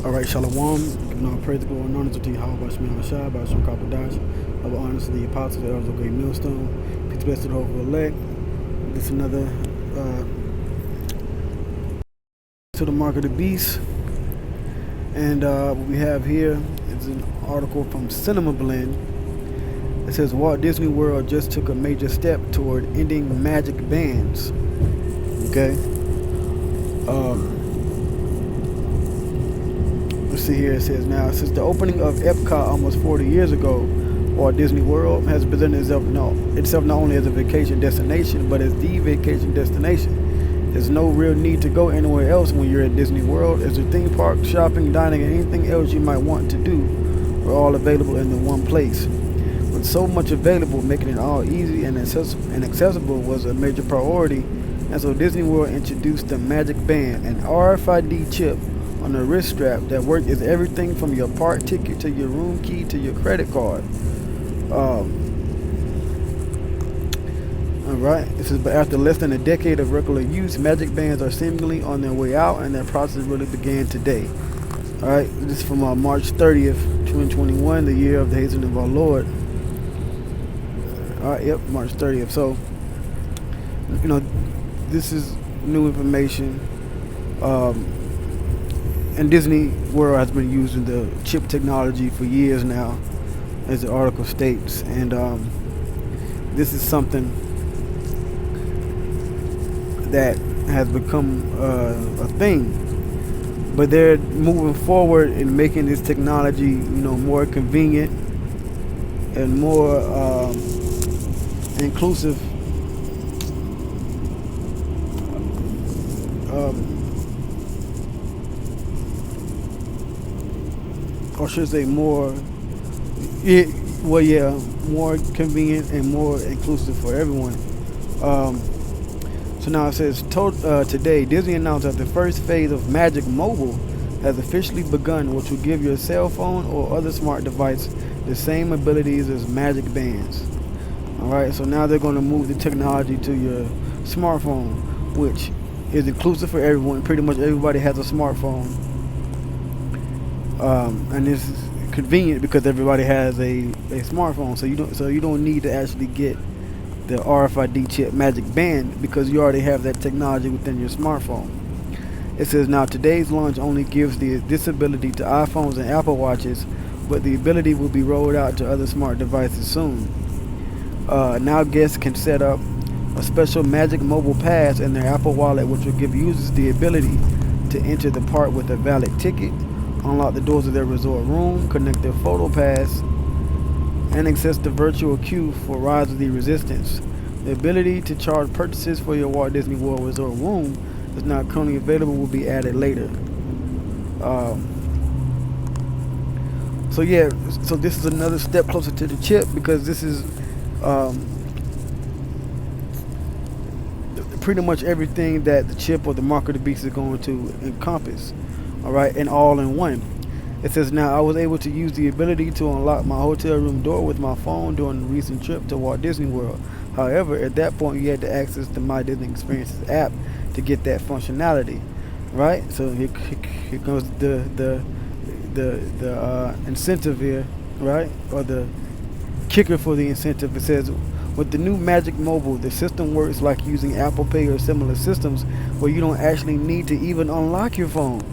Alright, Shalom. Giving all praise, glory, and honor to Yahweh, Shemel Mashai, by Shem Kapadash. Of honors to the apostles, the elders of Great Millstone. Peace, blessed to the hopeful elect. This is another to the mark of the beast. And what we have here is an article from Cinema Blend. It says Walt Disney World just took a major step toward ending magic bands. Okay. Let's see here. It says now, since the opening of Epcot almost 40 years ago, Walt Disney World has presented itself not only as a vacation destination, but as the vacation destination. There's no real need to go anywhere else when you're at Disney World, as the theme park, shopping, dining, and anything else you might want to do are all available in the one place. With so much available, making it all easy and accessible was a major priority, and so Disney World introduced the Magic Band, an RFID chip on the wrist strap that works as everything from your park ticket to your room key to your credit card. Alright, this is after less than a decade of regular use, Magic Bands are seemingly on their way out, and that process really began today. Alright, this is from March 30th, 2021, the year of the hastening of our Lord. Alright, yep, March 30th. So, this is new information. And Disney World has been using the chip technology for years now, as the article states. And this is something that has become a thing. But they're moving forward in making this technology, more convenient and more inclusive. Or should I say more convenient and more inclusive for everyone. So now it says, today, Disney announced that the first phase of Magic Mobile has officially begun, which will give your cell phone or other smart device the same abilities as Magic Bands. Alright, so now they're going to move the technology to your smartphone, which is inclusive for everyone. Pretty much everybody has a smartphone. And this is convenient because everybody has a smartphone, so you don't need to actually get the RFID chip Magic Band because you already have that technology within your smartphone. It says now today's launch only gives this ability to iPhones and Apple Watches, but the ability will be rolled out to other smart devices soon. Now guests can set up a special Magic Mobile Pass in their Apple Wallet, which will give users the ability to enter the park with a valid ticket, unlock the doors of their resort room, connect their photo pass, and access the virtual queue for Rise of the Resistance. The ability to charge purchases for your Walt Disney World Resort room is not currently available, will be added later. So this is another step closer to the chip, because this is pretty much everything that the chip or the mark of the beast is going to encompass. Alright, and all in one. It says now, I was able to use the ability to unlock my hotel room door with my phone during the recent trip to Walt Disney World. However, at that point you had to access the My Disney Experiences app to get that functionality. Right? So here comes the incentive here, right? Or the kicker for the incentive. It says, with the new Magic Mobile, the system works like using Apple Pay or similar systems where you don't actually need to even unlock your phone.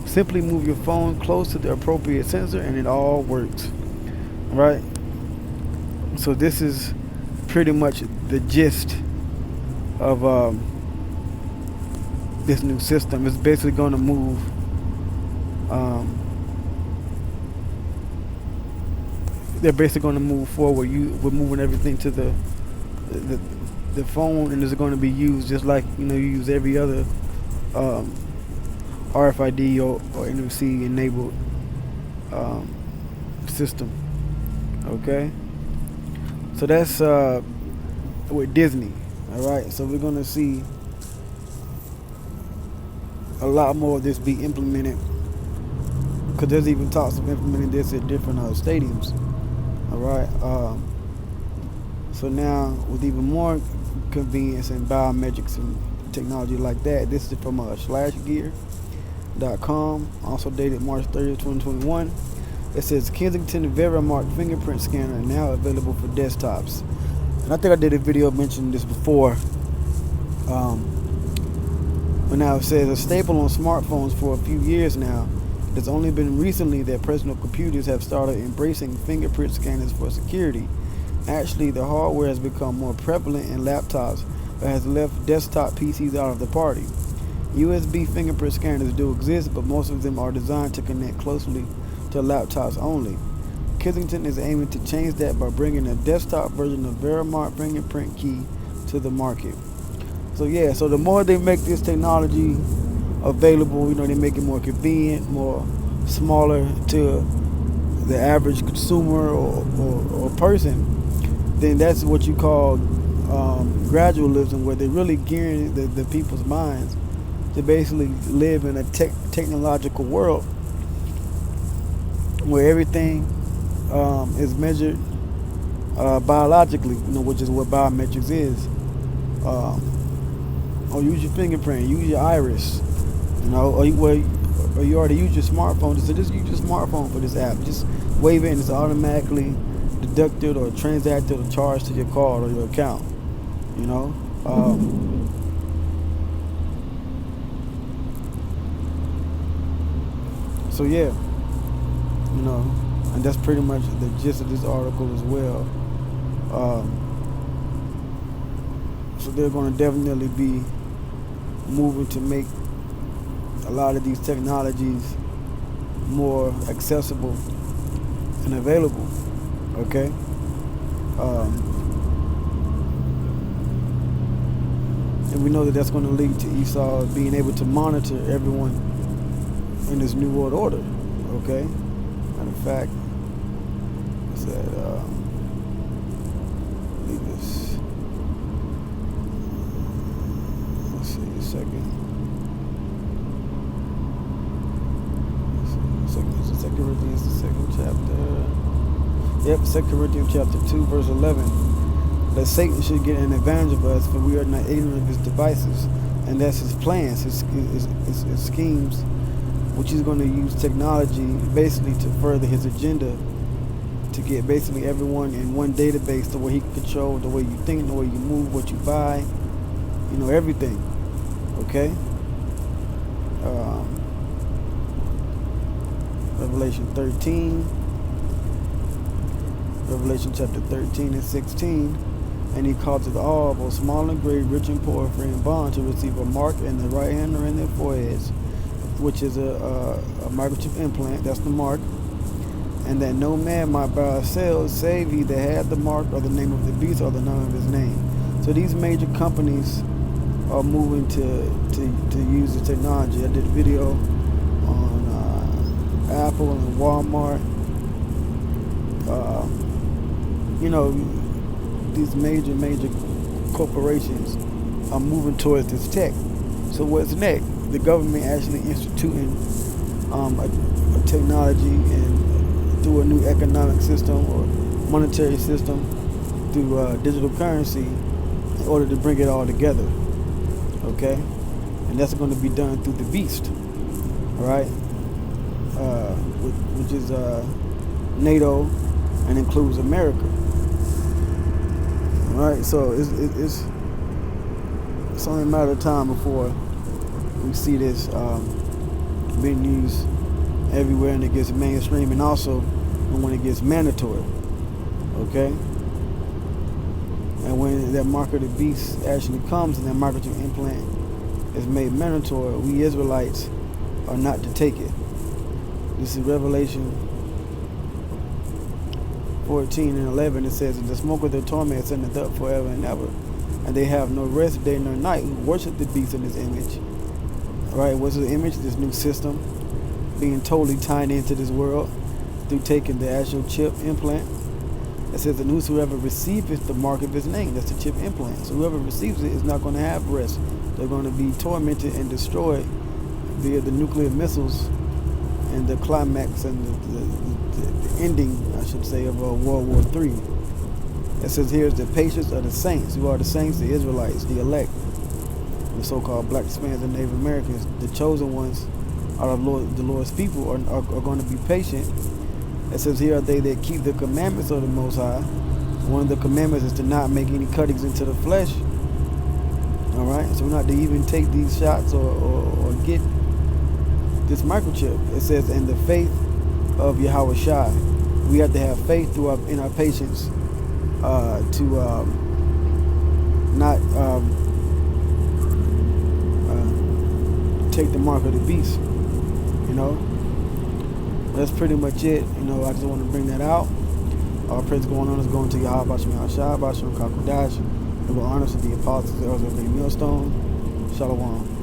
Simply move your phone close to the appropriate sensor and it all works. Right? So this is pretty much the gist of this new system. It's basically going to move they're basically going to move forward. We're moving everything to the phone, and it's going to be used just like you use every other RFID or NFC enabled system. Okay, so that's with Disney. All right, so we're going to see a lot more of this be implemented, because there's even talks of implementing this at different stadiums. Alright, so now with even more convenience and biometrics and technology like that, this is from Slash Gear. also dated March 30th, 2021. It says Kensington Verimark fingerprint scanner now available for desktops. And I think I did a video mentioning this before. But now it says a staple on smartphones for a few years now. It's only been recently that personal computers have started embracing fingerprint scanners for security. Actually, the hardware has become more prevalent in laptops, but has left desktop PCs out of the party. USB fingerprint scanners do exist, but most of them are designed to connect closely to laptops only. Kensington is aiming to change that by bringing a desktop version of Verimark fingerprint key to the market. So yeah, so the more they make this technology available, they make it more convenient, more smaller to the average consumer or person, then that's what you call gradualism, where they're really gearing the people's minds to basically live in a technological world where everything is measured biologically, which is what biometrics is. Or use your fingerprint, use your iris, or you already use your smartphone. So just use your smartphone for this app. Just wave it and it's automatically deducted or transacted or charged to your card or your account. So yeah, and that's pretty much the gist of this article as well. So they're going to definitely be moving to make a lot of these technologies more accessible and available. Okay. And we know that that's going to lead to Esau being able to monitor everyone in this new world order. Okay. Matter of fact, I said, leave this. Let's see a second. Second Corinthians, the second chapter. Yep, 2 Corinthians chapter 2, verse 11. That Satan should get an advantage of us, for we are not ignorant of his devices. And that's his plans, his schemes, which he's going to use technology basically to further his agenda, to get basically everyone in one database, the way he can control the way you think, the way you move, what you buy, everything. Okay? Revelation 13, Revelation chapter 13 and 16, and he causes all, both small and great, rich and poor, free and bond, to receive a mark in their right hand or in their foreheads, which is a microchip implant. That's the mark. And that no man might buy or sell save he that had the mark or the name of the beast or the name of his name. So these major companies are moving to use the technology. I did a video on Apple and Walmart. These major corporations are moving towards this tech. So what's next? The government actually instituting a technology and through a new economic system or monetary system through digital currency in order to bring it all together. Okay? And that's going to be done through the beast. All right? Which is NATO and includes America. All right? So it's only a matter of time before we see this being used everywhere and it gets mainstream, and also when it gets mandatory. Okay? And when that mark of the beast actually comes and that microchip implant is made mandatory, we Israelites are not to take it. This is Revelation 14 and 11. It says, "And the smoke of their torment ascendeth up forever and ever, and they have no rest day nor night, who worship the beast in his image." Alright, what's the image? This new system being totally tied into this world through taking the actual chip implant. It says, "And whosoever receiveth the mark of his name," that's the chip implant. So whoever receives it is not going to have rest. They're going to be tormented and destroyed via the nuclear missiles and the climax and the ending, I should say, of World War III. It says here is the patience of the saints. Who are the saints? The Israelites, the elect, the so-called black Hispanics and Native Americans, the chosen ones out of the Lord's people are going to be patient. It says here are they that keep the commandments of the Most High. One of the commandments is to not make any cuttings into the flesh. All right, so we're not to even take these shots or get this microchip. It says, and the faith of Yahweh Shai. We have to have faith in our patience to not take the mark of the beast. You know, that's pretty much it. You know, I just want to bring that out. All praise going on is going to Yahweh Bashem Yahshua, Bashem Kakodash, and we're honest to the apostles, the elders of the millstone. Shalom.